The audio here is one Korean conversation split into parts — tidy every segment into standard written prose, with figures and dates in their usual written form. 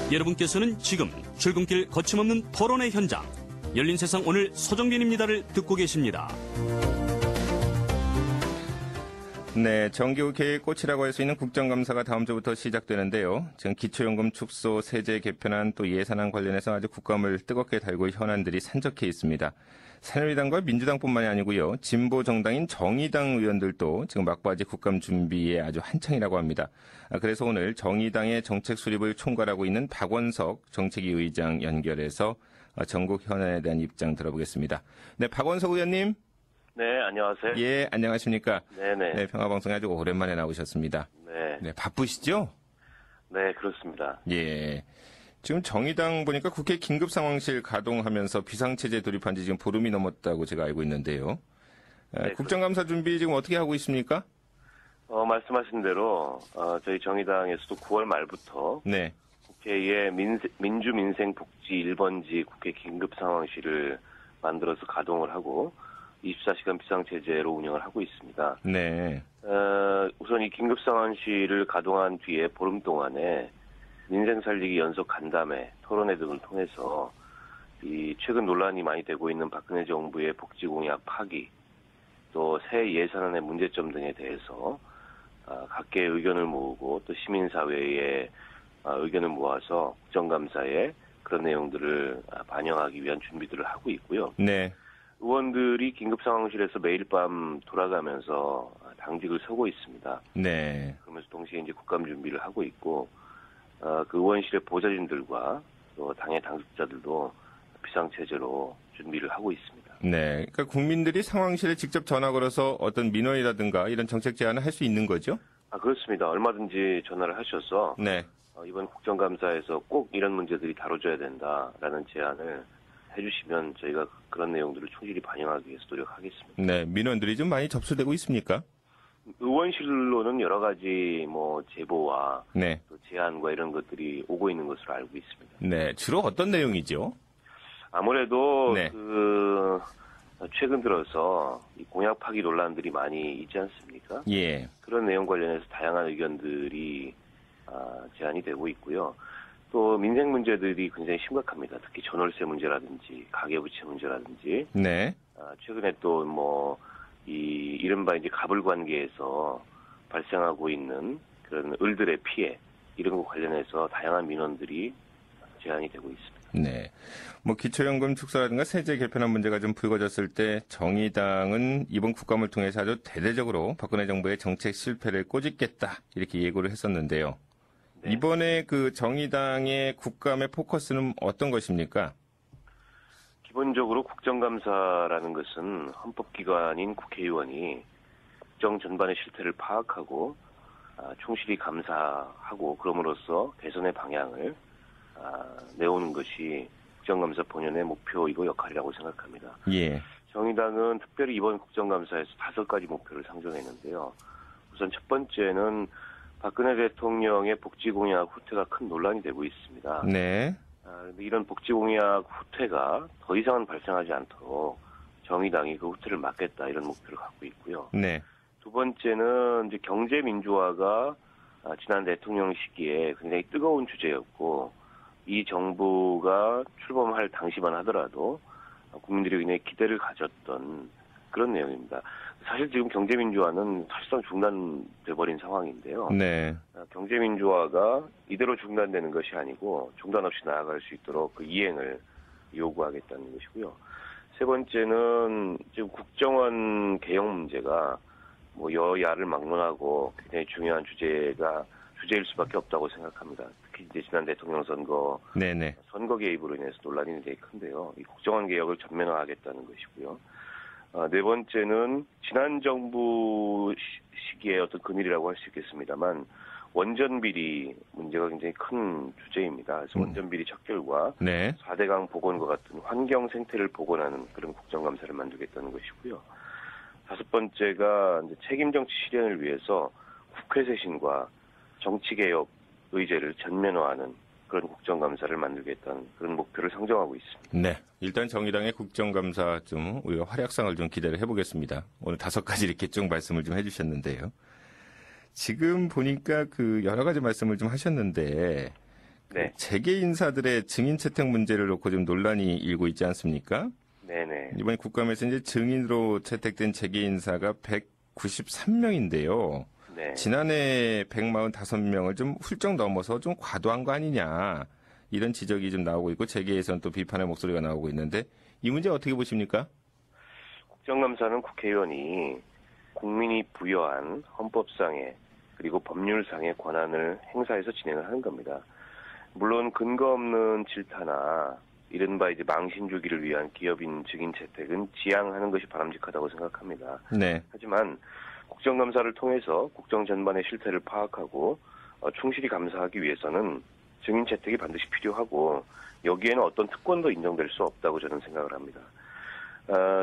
여러분께서는 지금 출근길 거침없는 토론의 현장, 열린 세상 오늘 서정균입니다를 듣고 계십니다. 네, 정기국회의 꽃이라고 할 수 있는 국정감사가 다음 주부터 시작되는데요. 지금 기초연금 축소, 세제 개편안 또 예산안 관련해서 아주 국감을 뜨겁게 달고 현안들이 산적해 있습니다. 새누리당과 민주당뿐만이 아니고요. 진보 정당인 정의당 의원들도 지금 막바지 국감 준비에 아주 한창이라고 합니다. 그래서 오늘 정의당의 정책 수립을 총괄하고 있는 박원석 정책위 의장 연결해서 전국 현안에 대한 입장 들어보겠습니다. 네, 박원석 의원님. 네, 안녕하세요. 예, 안녕하십니까. 네네. 네, 평화방송에 아주 오랜만에 나오셨습니다. 네. 네, 바쁘시죠? 네, 그렇습니다. 예. 지금 정의당 보니까 국회 긴급상황실 가동하면서 비상체제 돌입한 지 지금 보름이 넘었다고 제가 알고 있는데요. 네, 국정감사 준비 지금 어떻게 하고 있습니까? 말씀하신 대로, 저희 정의당에서도 9월 말부터. 네. 국회에 민주민생복지 1번지 국회 긴급상황실을 만들어서 가동을 하고, 24시간 비상체제로 운영을 하고 있습니다. 네. 우선 이 긴급상황실을 가동한 뒤에 보름 동안에 민생 살리기 연속 간담회, 토론회 등을 통해서 이 최근 논란이 많이 되고 있는 박근혜 정부의 복지 공약 파기, 또 새 예산안의 문제점 등에 대해서 각계의 의견을 모으고 또 시민사회의 의견을 모아서 국정감사에 그런 내용들을 반영하기 위한 준비들을 하고 있고요. 네. 의원들이 긴급상황실에서 매일 밤 돌아가면서 당직을 서고 있습니다. 네. 그러면서 동시에 이제 국감 준비를 하고 있고, 그 의원실의 보좌진들과 또 당의 당직자들도 비상체제로 준비를 하고 있습니다. 네. 그러니까 국민들이 상황실에 직접 전화 걸어서 어떤 민원이라든가 이런 정책 제안을 할 수 있는 거죠? 그렇습니다. 얼마든지 전화를 하셔서, 네. 이번 국정감사에서 꼭 이런 문제들이 다뤄져야 된다라는 제안을 해주시면 저희가 그런 내용들을 충실히 반영하기 위해서 노력하겠습니다. 네, 민원들이 좀 많이 접수되고 있습니까? 의원실로는 여러 가지 제보와 네. 또 제안과 이런 것들이 오고 있는 것으로 알고 있습니다. 네, 주로 어떤 내용이죠? 아무래도 네. 최근 들어서 이 공약 파기 논란들이 많이 있지 않습니까? 예. 그런 내용 관련해서 다양한 의견들이 제안이 되고 있고요. 또 민생 문제들이 굉장히 심각합니다. 특히 전월세 문제라든지 가계부채 문제라든지. 네. 최근에 또 이른바 이제 갑을 관계에서 발생하고 있는 그런 을들의 피해 이런 것 관련해서 다양한 민원들이 제안이 되고 있습니다. 네. 기초연금 축소라든가 세제 개편안 문제가 좀 불거졌을 때 정의당은 이번 국감을 통해서 아주 대대적으로 박근혜 정부의 정책 실패를 꼬집겠다 이렇게 예고를 했었는데요. 네. 이번에 그 정의당의 국감의 포커스는 어떤 것입니까? 기본적으로 국정감사라는 것은 헌법기관인 국회의원이 국정 전반의 실태를 파악하고 충실히 감사하고 그럼으로써 개선의 방향을 내오는 것이 국정감사 본연의 목표이고 역할이라고 생각합니다. 예. 정의당은 특별히 이번 국정감사에서 5가지 목표를 상정했는데요. 우선 첫 번째는 박근혜 대통령의 복지 공약 후퇴가 큰 논란이 되고 있습니다. 네. 이런 복지 공약 후퇴가 더 이상은 발생하지 않도록 정의당이 그 후퇴를 막겠다 이런 목표를 갖고 있고요. 네. 두 번째는 이제 경제 민주화가 지난 대통령 시기에 굉장히 뜨거운 주제였고 이 정부가 출범할 당시만 하더라도 국민들이 굉장히 기대를 가졌던 그런 내용입니다. 사실 지금 경제민주화는 사실상 중단돼 버린 상황인데요. 네. 경제민주화가 이대로 중단되는 것이 아니고 중단 없이 나아갈 수 있도록 그 이행을 요구하겠다는 것이고요. 세 번째는 지금 국정원 개혁 문제가 여야를 막론하고 굉장히 중요한 주제일 수밖에 없다고 생각합니다. 특히 이제 지난 대통령 선거, 네네. 선거 개입으로 인해서 논란이 굉장히 큰데요. 이 국정원 개혁을 전면화하겠다는 것이고요. 네 번째는 지난 정부 시기의 어떤 근일이라고 할 수 있겠습니다만 원전비리 문제가 굉장히 큰 주제입니다. 그래서 원전비리 척결과 네. 4대강 복원과 같은 환경 생태를 복원하는 그런 국정감사를 만들겠다는 것이고요. 다섯 번째가 이제 책임 정치 실현을 위해서 국회 쇄신과 정치개혁 의제를 전면화하는 그런 국정감사를 만들겠다는 그런 목표를 상정하고 있습니다. 네. 일단 정의당의 국정감사 좀 우리가 활약상을 좀 기대를 해보겠습니다. 오늘 5가지 이렇게 쭉 말씀을 좀 해주셨는데요. 지금 보니까 여러 가지 말씀을 좀 하셨는데 네. 재계 인사들의 증인 채택 문제를 놓고 좀 논란이 일고 있지 않습니까? 네네. 이번에 국감에서 이제 증인으로 채택된 재계 인사가 193명인데요. 네. 지난해 145명을 좀 훌쩍 넘어서 좀 과도한 거 아니냐. 이런 지적이 좀 나오고 있고 재계에서는 또 비판의 목소리가 나오고 있는데 이 문제 어떻게 보십니까? 국정감사는 국회의원이 국민이 부여한 헌법상의 그리고 법률상의 권한을 행사해서 진행을 하는 겁니다. 물론 근거 없는 질타나 이른바 이제 망신 주기를 위한 기업인 증인 채택은 지양하는 것이 바람직하다고 생각합니다. 네. 하지만 국정감사를 통해서 국정 전반의 실태를 파악하고 충실히 감사하기 위해서는 증인 채택이 반드시 필요하고 여기에는 어떤 특권도 인정될 수 없다고 저는 생각을 합니다.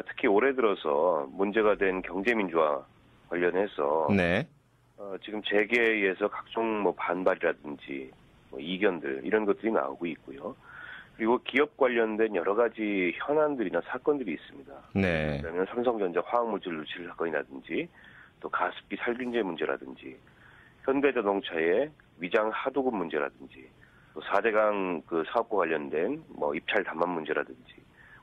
특히 올해 들어서 문제가 된 경제민주화 관련해서 네. 지금 재계에서 각종 뭐 반발이라든지 뭐 이견들 이런 것들이 나오고 있고요. 그리고 기업 관련된 여러 가지 현안들이나 사건들이 있습니다. 네. 그러면 삼성전자 화학물질 누출 사건이라든지 또 가습기 살균제 문제라든지 현대자동차의 위장 하도급 문제라든지 또 4대강 그 사업과 관련된 뭐 입찰 담합 문제라든지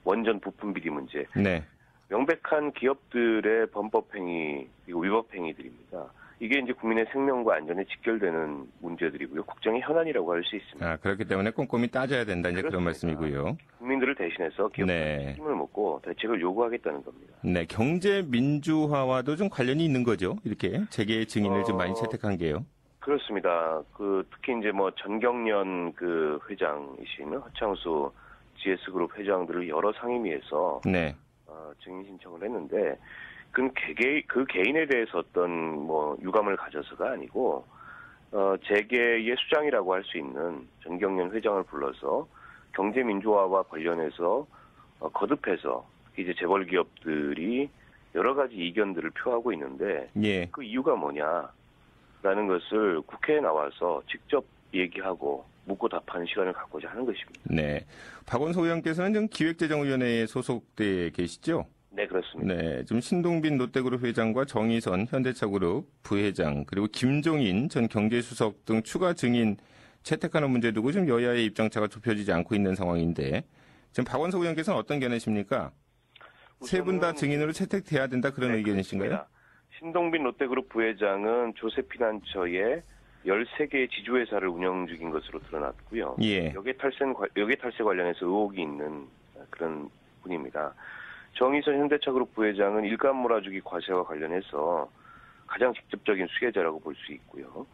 원전 부품 비리 문제 네. 명백한 기업들의 범법행위 그리고 위법행위들입니다. 이게 이제 국민의 생명과 안전에 직결되는 문제들이고요. 국정의 현안이라고 할 수 있습니다. 아, 그렇기 때문에 꼼꼼히 따져야 된다. 이제 그런 그렇습니다. 말씀이고요. 국민들을 대신해서 기업들의 네. 책임을 묻고 대책을 요구하겠다는 겁니다. 네. 경제 민주화와도 좀 관련이 있는 거죠. 이렇게 재계 증인을 좀 많이 채택한 게요. 그렇습니다. 특히 이제 뭐 전경련 그 회장이신 허창수 GS그룹 회장들을 여러 상임위에서 네. 증인 신청을 했는데 그 개인에 대해서 어떤 뭐 유감을 가져서가 아니고 재계의 수장이라고 할 수 있는 전경련 회장을 불러서 경제 민주화와 관련해서 거듭해서 이제 재벌 기업들이 여러 가지 이견들을 표하고 있는데 예. 그 이유가 뭐냐라는 것을 국회에 나와서 직접 얘기하고 묻고 답하는 시간을 갖고자 하는 것입니다. 네. 박원석 의원께서는 지금 기획재정위원회에 소속돼 계시죠? 네, 그렇습니다. 네. 지금 신동빈 롯데그룹 회장과 정의선 현대차그룹 부회장 그리고 김종인 전 경제수석 등 추가 증인 채택하는 문제 두고 지금 여야의 입장차가 좁혀지지 않고 있는 상황인데 지금 박원석 의원께서는 어떤 견해십니까? 세 분 다 증인으로 채택돼야 된다 그런 네, 의견이신가요? 그렇습니다. 신동빈 롯데그룹 부회장은 조세피난처의 13개의 지주회사를 운영 중인 것으로 드러났고요. 예. 여객탈세 관련해서 의혹이 있는 그런 분입니다. 정의선 현대차그룹 부회장은 일감 몰아주기 과세와 관련해서 가장 직접적인 수혜자라고 볼 수 있고요.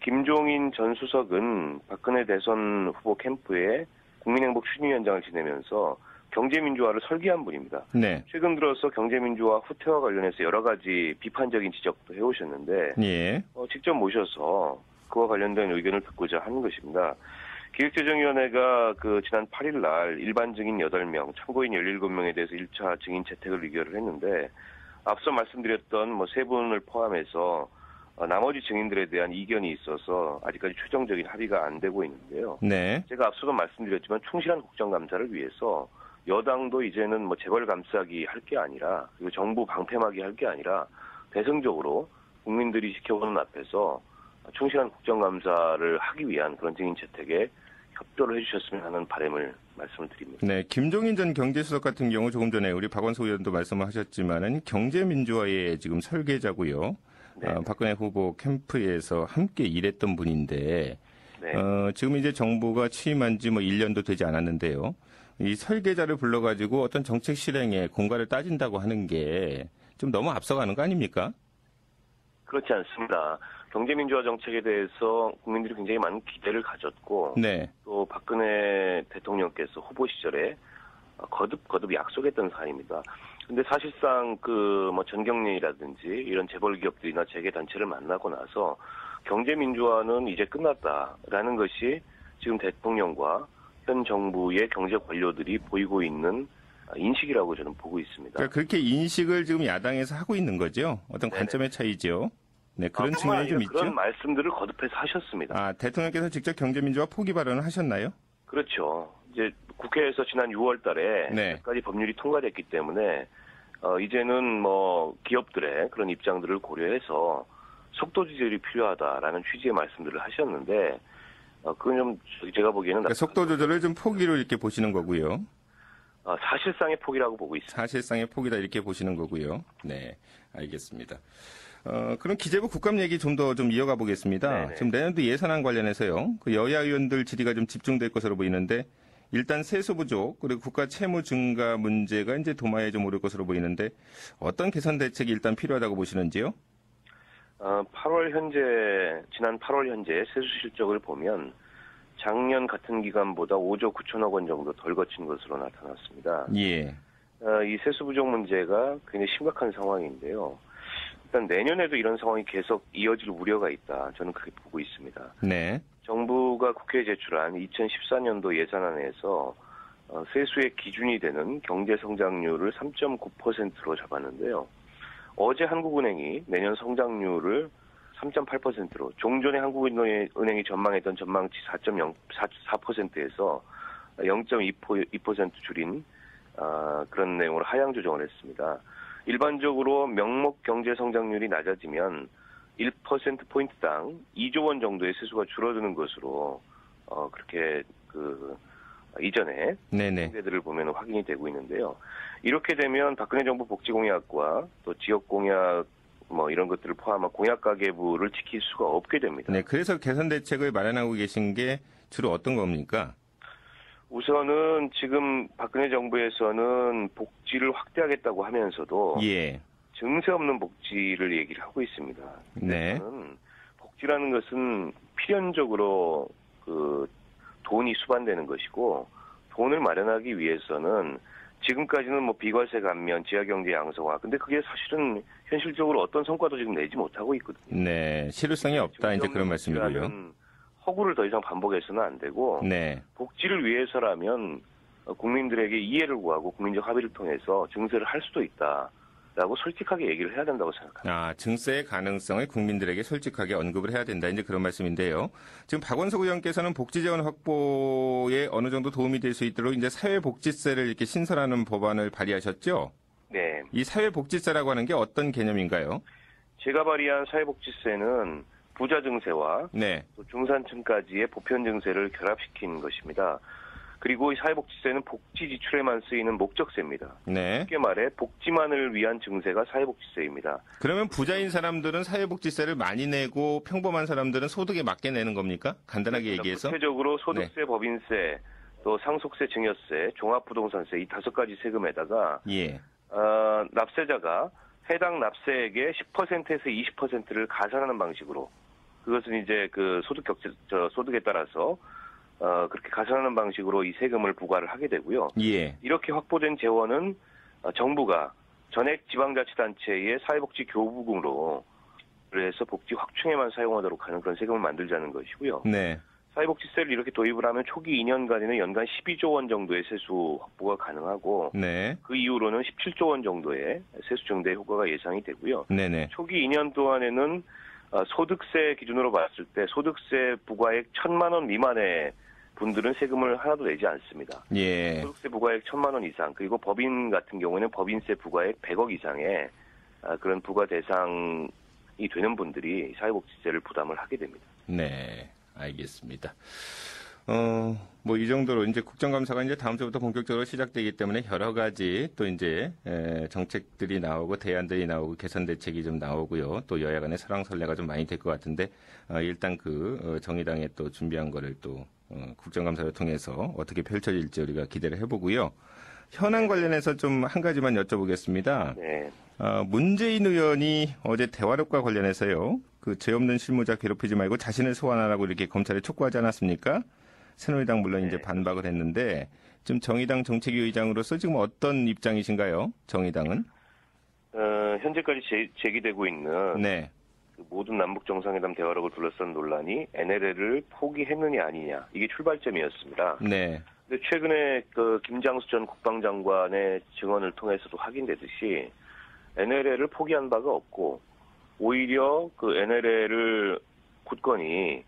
김종인 전 수석은 박근혜 대선 후보 캠프에 국민행복 추진위원장을 지내면서 경제민주화를 설계한 분입니다. 네. 최근 들어서 경제민주화 후퇴와 관련해서 여러 가지 비판적인 지적도 해오셨는데 예. 직접 모셔서 그와 관련된 의견을 듣고자 하는 것입니다. 기획재정위원회가 지난 8일 날 일반 증인 8명, 참고인 17명에 대해서 1차 증인 채택을 의결을 했는데 앞서 말씀드렸던 세 분을 포함해서 나머지 증인들에 대한 이견이 있어서 아직까지 최종적인 합의가 안 되고 있는데요. 네. 제가 앞서도 말씀드렸지만 충실한 국정감사를 위해서 여당도 이제는 재벌 감싸기 할 게 아니라 그리고 정부 방패막이 할 게 아니라 대승적으로 국민들이 지켜보는 앞에서 충실한 국정감사를 하기 위한 그런 증인 채택에 협조를 해주셨으면 하는 바람을 말씀을 드립니다. 네, 김종인 전 경제수석 같은 경우 조금 전에 우리 박원석 의원도 말씀을 하셨지만은 경제민주화의 지금 설계자고요. 네. 박근혜 후보 캠프에서 함께 일했던 분인데 네. 지금 이제 정부가 취임한 지 1년도 되지 않았는데요. 이 설계자를 불러가지고 어떤 정책 실행에 공과를 따진다고 하는 게 좀 너무 앞서가는 거 아닙니까? 그렇지 않습니다. 경제민주화 정책에 대해서 국민들이 굉장히 많은 기대를 가졌고 네. 또 박근혜 대통령께서 후보 시절에 거듭 약속했던 사안입니다. 근데 사실상 전경련이라든지 이런 재벌 기업들이나 재계 단체를 만나고 나서 경제민주화는 이제 끝났다라는 것이 지금 대통령과 현 정부의 경제 관료들이 보이고 있는 인식이라고 저는 보고 있습니다. 그러니까 그렇게 인식을 지금 야당에서 하고 있는 거죠. 어떤 관점의 차이죠. 네, 그런 측면이 좀 있죠. 그런 말씀들을 거듭해서 하셨습니다. 대통령께서 직접 경제민주화 포기 발언을 하셨나요? 그렇죠. 이제 국회에서 지난 6월 달에 네. 몇 가지 법률이 통과됐기 때문에 이제는 기업들의 그런 입장들을 고려해서 속도 조절이 필요하다라는 취지의 말씀들을 하셨는데 그건 좀 제가 보기에는 그러니까 속도 조절을 좀 포기로 이렇게 보시는 거고요. 사실상의 포기라고 보고 있습니다. 사실상의 포기다 이렇게 보시는 거고요. 네, 알겠습니다. 그럼 기재부 국감 얘기 좀 더 이어가 보겠습니다. 네네. 지금 내년도 예산안 관련해서요. 그 여야 의원들 질의가 좀 집중될 것으로 보이는데 일단 세수 부족 그리고 국가 채무 증가 문제가 이제 도마에 좀 오를 것으로 보이는데 어떤 개선 대책이 일단 필요하다고 보시는지요? 지난 8월 현재 세수 실적을 보면 작년 같은 기간보다 5조 9천억 원 정도 덜 거친 것으로 나타났습니다. 예. 이 세수 부족 문제가 굉장히 심각한 상황인데요. 일단 내년에도 이런 상황이 계속 이어질 우려가 있다. 저는 그렇게 보고 있습니다. 네. 정부가 국회에 제출한 2014년도 예산안에서 세수의 기준이 되는 경제 성장률을 3.9%로 잡았는데요. 어제 한국은행이 내년 성장률을 3.8%로 종전에 한국은행이 전망했던 전망치 4.4%에서 0.2% 줄인 그런 내용으로 하향 조정을 했습니다. 일반적으로 명목 경제 성장률이 낮아지면 1%포인트당 2조 원 정도의 세수가 줄어드는 것으로 그렇게 이전에 통계들을 보면 확인이 되고 있는데요. 이렇게 되면 박근혜 정부 복지 공약과 또 지역 공약 이런 것들을 포함한 공약 가계부를 지킬 수가 없게 됩니다. 네, 그래서 개선 대책을 마련하고 계신 게 주로 어떤 겁니까? 우선은 지금 박근혜 정부에서는 복지를 확대하겠다고 하면서도 예. 증세 없는 복지를 얘기를 하고 있습니다. 네. 저는 복지라는 것은 필연적으로 돈이 수반되는 것이고 돈을 마련하기 위해서는 지금까지는 비과세 감면, 지하경제 양성화. 근데 그게 사실은 현실적으로 어떤 성과도 지금 내지 못하고 있거든요. 네, 실효성이 없다 이제 그런 말씀이고요. 허구를 더 이상 반복해서는 안 되고 네. 복지를 위해서라면 국민들에게 이해를 구하고 국민적 합의를 통해서 증세를 할 수도 있다라고 솔직하게 얘기를 해야 된다고 생각합니다. 증세의 가능성을 국민들에게 솔직하게 언급을 해야 된다 이제 그런 말씀인데요. 지금 박원석 의원께서는 복지 재원 확보에 어느 정도 도움이 될 수 있도록 이제 사회복지세를 이렇게 신설하는 법안을 발의하셨죠? 네. 이 사회복지세라고 하는 게 어떤 개념인가요? 제가 발의한 사회복지세는 부자 증세와 네. 또 중산층까지의 보편 증세를 결합시킨 것입니다. 그리고 이 사회복지세는 복지 지출에만 쓰이는 목적세입니다. 네. 쉽게 말해 복지만을 위한 증세가 사회복지세입니다. 그러면 부자인 사람들은 사회복지세를 많이 내고 평범한 사람들은 소득에 맞게 내는 겁니까? 간단하게 얘기해서. 구체적으로 소득세, 법인세, 또 상속세, 증여세, 종합부동산세 이 5가지 세금에다가 예. 납세자가 해당 납세액의 10%에서 20%를 가산하는 방식으로 그것은 이제 소득에 따라서 그렇게 가산하는 방식으로 이 세금을 부과를 하게 되고요. 예. 이렇게 확보된 재원은 정부가 전액 지방자치단체의 사회복지 교부금으로 그래서 복지 확충에만 사용하도록 하는 그런 세금을 만들자는 것이고요. 네. 사회복지세를 이렇게 도입을 하면 초기 2년간에는 연간 12조 원 정도의 세수 확보가 가능하고 네. 그 이후로는 17조 원 정도의 세수 증대 효과가 예상이 되고요. 네네. 초기 2년 동안에는 소득세 기준으로 봤을 때 소득세 부과액 1,000만 원 미만의 분들은 세금을 하나도 내지 않습니다. 예. 소득세 부과액 1,000만 원 이상 그리고 법인 같은 경우에는 법인세 부과액 100억 이상의 그런 부과 대상이 되는 분들이 사회복지세를 부담을 하게 됩니다. 네, 알겠습니다. 이 정도로 이제 국정감사가 이제 다음 주부터 본격적으로 시작되기 때문에 여러 가지 또 이제 정책들이 나오고 대안들이 나오고 개선 대책이 좀 나오고요. 또 여야 간의 설왕설래가 좀 많이 될 것 같은데 일단 정의당에 또 준비한 거를 또 국정감사를 통해서 어떻게 펼쳐질지 우리가 기대를 해보고요. 현안 관련해서 좀 한 가지만 여쭤보겠습니다. 네. 문재인 의원이 어제 대화록과 관련해서요. 죄 없는 실무자 괴롭히지 말고 자신을 소환하라고 이렇게 검찰에 촉구하지 않았습니까? 새누리당 물론 이제 반박을 했는데 지금 정의당 정책위 의장으로서 지금 어떤 입장이신가요? 정의당은? 현재까지 제기되고 있는 네. 모든 남북 정상회담 대화록을 둘러싼 논란이 NLL을 포기했느냐 아니냐 이게 출발점이었습니다. 네. 근데 최근에 김장수 전 국방장관의 증언을 통해서도 확인되듯이 NLL을 포기한 바가 없고 오히려 NLL을 굳건히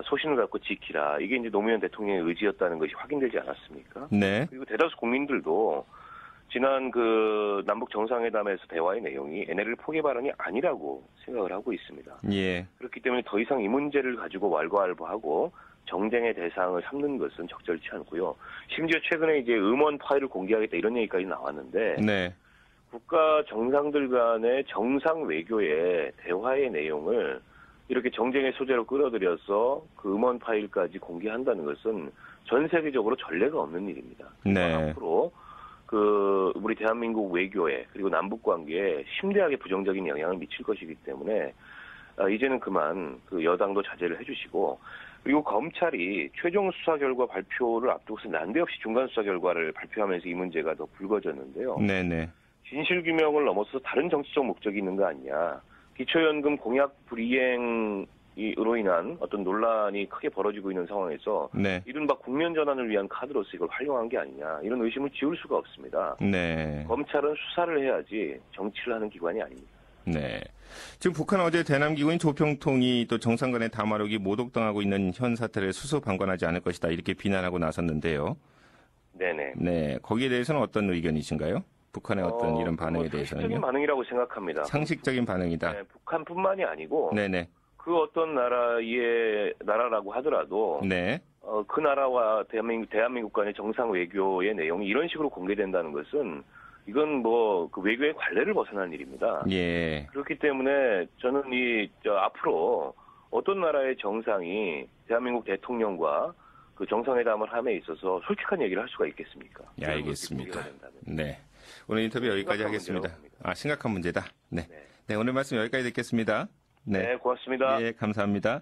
소신을 갖고 지키라. 이게 이제 노무현 대통령의 의지였다는 것이 확인되지 않았습니까? 네. 그리고 대다수 국민들도 지난 남북 정상회담에서 대화의 내용이 NLL 포기 발언이 아니라고 생각을 하고 있습니다. 예. 그렇기 때문에 더 이상 이 문제를 가지고 왈가왈부하고 정쟁의 대상을 삼는 것은 적절치 않고요. 심지어 최근에 이제 음원 파일을 공개하겠다 이런 얘기까지 나왔는데 네. 국가 정상들 간의 정상 외교의 대화의 내용을 이렇게 정쟁의 소재로 끌어들여서 그 음원 파일까지 공개한다는 것은 전 세계적으로 전례가 없는 일입니다. 네. 앞으로 우리 대한민국 외교에 그리고 남북 관계에 심대하게 부정적인 영향을 미칠 것이기 때문에 이제는 그만 여당도 자제를 해주시고 그리고 검찰이 최종 수사 결과 발표를 앞두고서 난데없이 중간 수사 결과를 발표하면서 이 문제가 더 불거졌는데요. 네네. 진실규명을 넘어서 다른 정치적 목적이 있는 거 아니냐. 기초연금 공약 불이행으로 인한 어떤 논란이 크게 벌어지고 있는 상황에서 네. 이른바 국면 전환을 위한 카드로서 이걸 활용한 게 아니냐. 이런 의심을 지울 수가 없습니다. 네. 검찰은 수사를 해야지 정치를 하는 기관이 아닙니다. 네. 지금 북한 어제 대남 기구인 조평통이 또 정상 간의 담화록이 모독당하고 있는 현 사태를 수소방관하지 않을 것이다 이렇게 비난하고 나섰는데요. 네네. 네. 거기에 대해서는 어떤 의견이신가요? 북한의 어떤 이런 반응에 대해서는요? 상식적인 반응이라고 생각합니다. 상식적인 반응이다. 네, 북한뿐만이 아니고 네네. 그 어떤 나라라고 하더라도 네. 그 나라와 대한민국 간의 정상 외교의 내용이 이런 식으로 공개된다는 것은 이건 그 외교의 관례를 벗어난 일입니다. 예. 그렇기 때문에 저는 앞으로 어떤 나라의 정상이 대한민국 대통령과 그 정상회담을 함에 있어서 솔직한 얘기를 할 수가 있겠습니까? 예, 알겠습니다. 이런 것이 네. 오늘 인터뷰 여기까지 심각한 하겠습니다. 문제라고 봅니다. 심각한 문제다. 네. 네. 네, 오늘 말씀 여기까지 듣겠습니다. 네, 고맙습니다. 예, 감사합니다.